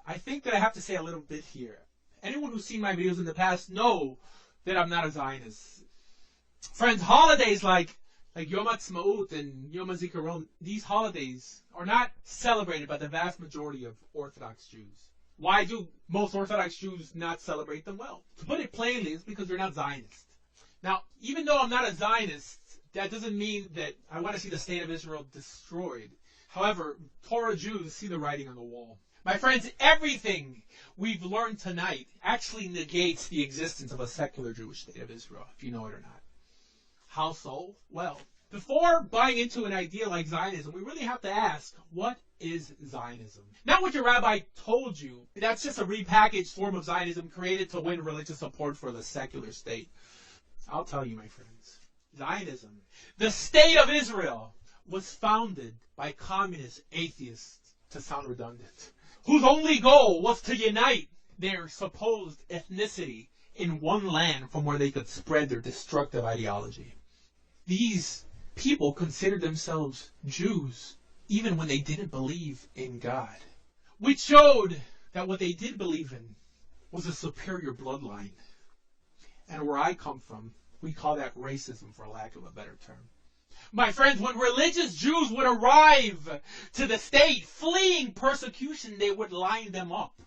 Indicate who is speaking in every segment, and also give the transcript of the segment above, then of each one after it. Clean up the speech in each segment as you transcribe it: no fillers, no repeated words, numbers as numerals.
Speaker 1: I think that I have to say a little bit here. Anyone who's seen my videos in the past know that I'm not a Zionist. Friends, holidays like Yom HaTzmaut and Yom HaZikaron, these holidays are not celebrated by the vast majority of Orthodox Jews. Why do most Orthodox Jews not celebrate them? Well, to put it plainly, it's because they're not Zionists. Now, even though I'm not a Zionist, that doesn't mean that I want to see the state of Israel destroyed. However, Torah Jews see the writing on the wall. My friends, everything we've learned tonight actually negates the existence of a secular Jewish state of Israel, if you know it or not. How so? Well, before buying into an idea like Zionism, we really have to ask, what is Zionism? Not what your rabbi told you. That's just a repackaged form of Zionism created to win religious support for the secular state. I'll tell you, my friends. Zionism, the state of Israel, was founded by communist atheists, to sound redundant, whose only goal was to unite their supposed ethnicity in one land from where they could spread their destructive ideology. These people considered themselves Jews even when they didn't believe in God, which showed that what they did believe in was a superior bloodline. And where I come from, we call that racism, for lack of a better term. My friends, when religious Jews would arrive to the state fleeing persecution, they would line them up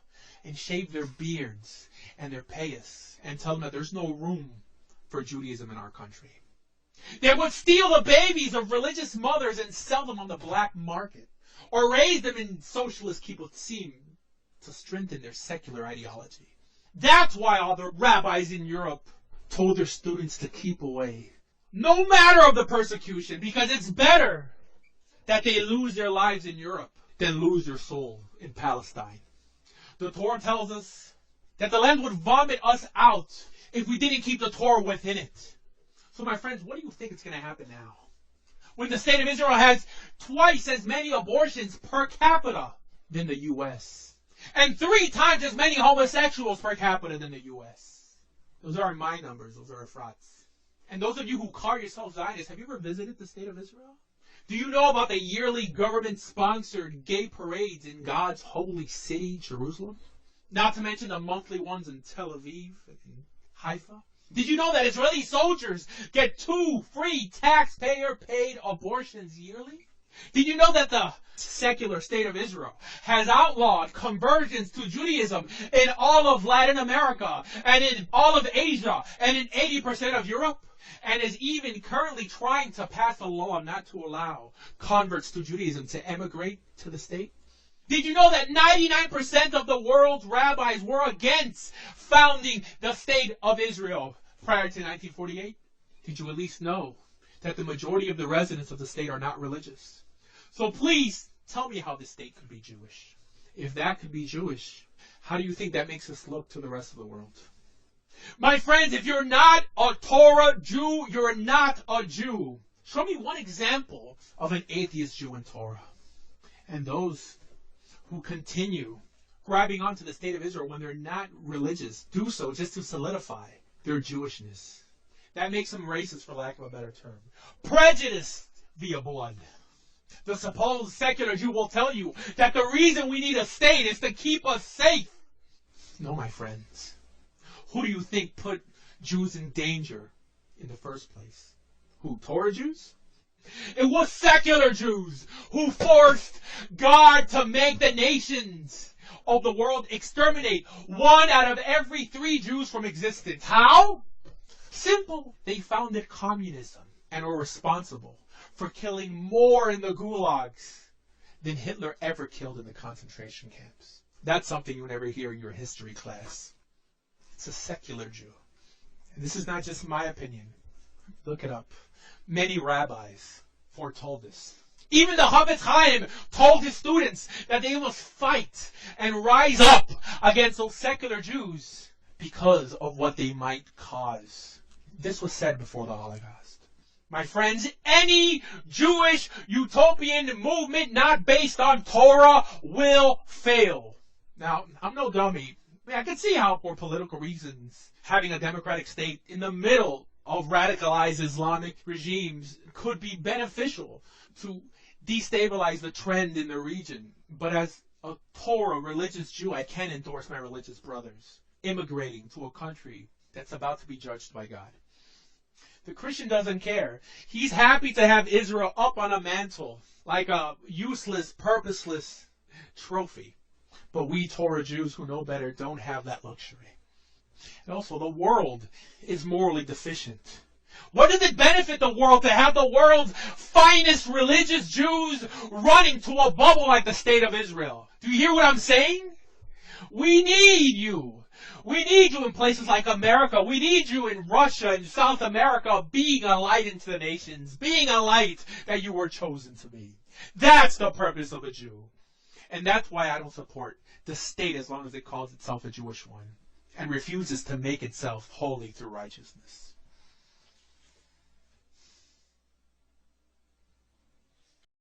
Speaker 1: and shave their beards and their payas and tell them that there's no room for Judaism in our country. They would steal the babies of religious mothers and sell them on the black market, or raise them in socialist kibbutzim to strengthen their secular ideology. That's why all the rabbis in Europe told their students to keep away, no matter of the persecution, because it's better that they lose their lives in Europe than lose their soul in Palestine. The Torah tells us that the land would vomit us out if we didn't keep the Torah within it. So my friends, what do you think is going to happen now? When the state of Israel has twice as many abortions per capita than the U.S. and 3 times as many homosexuals per capita than the U.S. Those aren't my numbers, those are Efrat's. And those of you who call yourselves Zionists, have you ever visited the state of Israel? Do you know about the yearly government-sponsored gay parades in God's holy city, Jerusalem? Not to mention the monthly ones in Tel Aviv and Haifa. Did you know that Israeli soldiers get 2 free taxpayer-paid abortions yearly? Did you know that the secular state of Israel has outlawed conversions to Judaism in all of Latin America and in all of Asia and in 80% of Europe? And is even currently trying to pass a law not to allow converts to Judaism to emigrate to the state? Did you know that 99% of the world's rabbis were against founding the state of Israel prior to 1948? Did you at least know that the majority of the residents of the state are not religious? So please tell me how this state could be Jewish. If that could be Jewish, how do you think that makes us look to the rest of the world? My friends, if you're not a Torah Jew, you're not a Jew. Show me one example of an atheist Jew in Torah. And those who continue grabbing onto the state of Israel when they're not religious do so just to solidify their Jewishness. That makes them racist, for lack of a better term. Prejudiced via blood. The supposed secular Jew will tell you that the reason we need a state is to keep us safe. No, my friends. Who do you think put Jews in danger in the first place? Who, Torah Jews? It was secular Jews who forced God to make the nations of the world exterminate 1 out of every 3 Jews from existence. How? Simple. They founded communism and were responsible for killing more in the gulags than Hitler ever killed in the concentration camps. That's something you never hear in your history class. It's a secular Jew. And this is not just my opinion. Look it up. Many rabbis foretold this. Even the Chavetz Chaim told his students that they must fight and rise up against those secular Jews because of what they might cause. This was said before the Holocaust. My friends, any Jewish utopian movement not based on Torah will fail. Now, I'm no dummy. I can see how, for political reasons, having a democratic state in the middle of radicalized Islamic regimes could be beneficial to destabilize the trend in the region. But as a Torah religious Jew, I can endorse my religious brothers immigrating to a country that's about to be judged by God. The Christian doesn't care. He's happy to have Israel up on a mantle like a useless, purposeless trophy. But we Torah Jews who know better don't have that luxury. And also, the world is morally deficient. What does it benefit the world to have the world's finest religious Jews running to a bubble like the state of Israel? Do you hear what I'm saying? We need you. We need you in places like America. We need you in Russia and South America, being a light into the nations, being a light that you were chosen to be. That's the purpose of a Jew. And that's why I don't support the state as long as it calls itself a Jewish one and refuses to make itself holy through righteousness.